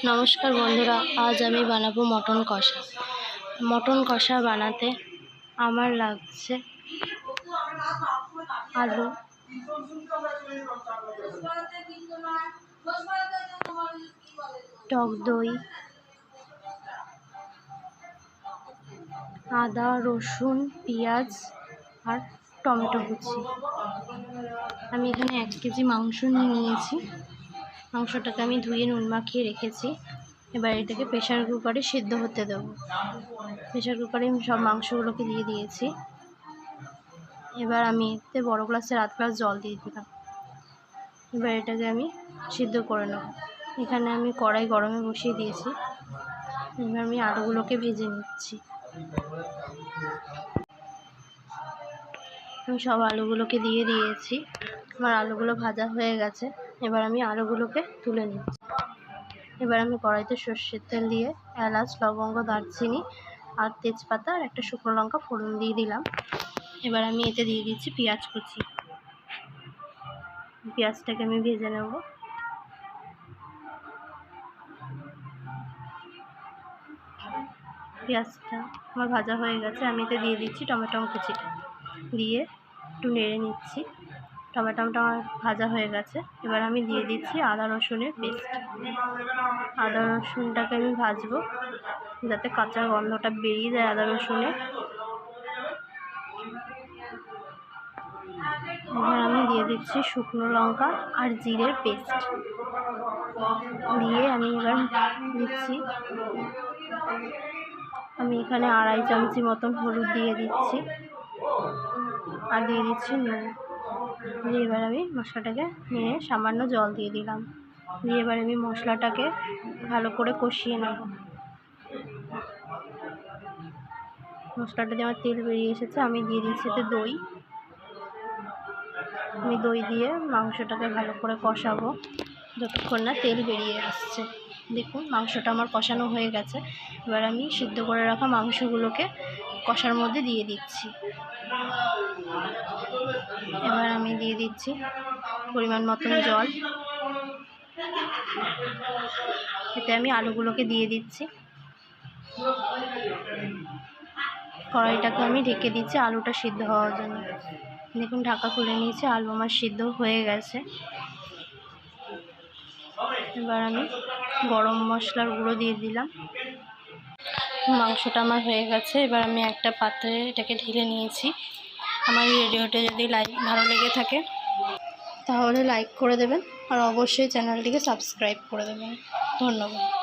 নমস্কার বন্ধুরা, আজ আমি বানাবো মটন কষা। মটন কষা বানাতে আমার লাগছে আলু, টক দই, আদা, রসুন, পেঁয়াজ আর টমেটো কুচি। আমি এখানে 1 কেজি মাংস নিয়েছি। মাংসটাকে আমি ধুয়ে নুন মাখিয়ে রেখেছি। এবার এটাকে প্রেশার কুকারে সিদ্ধ হতে দেবো। প্রেশার কুকারে আমি সব মাংসগুলোকে দিয়ে দিয়েছি। এবার আমি এতে বড় গ্লাসের 1/2 গ্লাস জল দিয়ে দিলাম। এবার এটাকে আমি সিদ্ধ করে নেব। এখানে আমি কড়াই গরমে বসিয়ে দিয়েছি। এবার আমি আলুগুলোকে ভেজে নিচ্ছি। আমি সব আলুগুলোকে দিয়ে দিয়েছি। আমার আলুগুলো ভাজা হয়ে গেছে। এবার আমি আলুগুলোকে তুলে নিচ্ছি। এবার আমি কড়াইতে সর্ষের তেল দিয়ে এলাচ, লবঙ্গ, দারচিনি আর তেজপাতা আর একটা শুকনো লঙ্কা ফোড়ন দিয়ে দিলাম। এবার আমি এতে দিয়ে দিচ্ছি পেঁয়াজ কুচি। পেঁয়াজটাকে আমি ভেজে নেব। পেঁয়াজটা আমার ভাজা হয়ে গেছে। আমি এতে দিয়ে দিচ্ছি টমেটো কুচিটা, দিয়ে একটু নেড়ে নিচ্ছি। টমেটোটা আমার ভাজা হয়ে গেছে। এবার আমি দিয়ে দিচ্ছি আদা রসুনের পেস্ট। আদা রসুনটাকে আমি ভাজবো যাতে কাঁচা গন্ধটা বেরিয়ে যায় আদা রসুনের। এবার আমি দিয়ে দিচ্ছি শুকনো লঙ্কা আর জিরের পেস্ট, দিয়ে আমি এবার দিচ্ছি, আমি এখানে 2.5 চামচি মতন হলুদ দিয়ে দিচ্ছি আর দিয়ে দিচ্ছি নুন। দিয়ে এবার আমি মশলাটাকে নিয়ে সামান্য জল দিয়ে দিলাম। দিয়ে এবার আমি মশলাটাকে ভালো করে কষিয়ে নেব। মশলাটা দিয়ে আমার তেল বেরিয়ে এসেছে। আমি দিয়ে দিচ্ছি এতে দই। আমি দই দিয়ে মাংসটাকে ভালো করে কষাবো যতক্ষণ না তেল বেরিয়ে আসছে। দেখুন মাংসটা আমার কষানো হয়ে গেছে। এবার আমি সিদ্ধ করে রাখা মাংসগুলোকে কষার মধ্যে দিয়ে দিচ্ছি। এবার আমি দিয়ে দিচ্ছি পরিমাণ মতন জল। এতে আমি আলুগুলোকে দিয়ে দিচ্ছি। কড়াইটাকে আমি ঢেকে দিচ্ছি আলুটা সিদ্ধ হওয়ার জন্য। দেখুন ঢাকা খুলে নিয়েছি, আলু আমার সিদ্ধ হয়ে গেছে। এবার আমি গরম মশলার গুঁড়ো দিয়ে দিলাম। মাংসটা আমার হয়ে গেছে। এবার আমি একটা পাত্রে এটাকে ঢেলে নিয়েছি। আমার ভিডিওটা যদি ভালো লেগে থাকে তাহলে লাইক করে দেবেন আর অবশ্যই চ্যানেলটিকে সাবস্ক্রাইব করে দেবেন। ধন্যবাদ।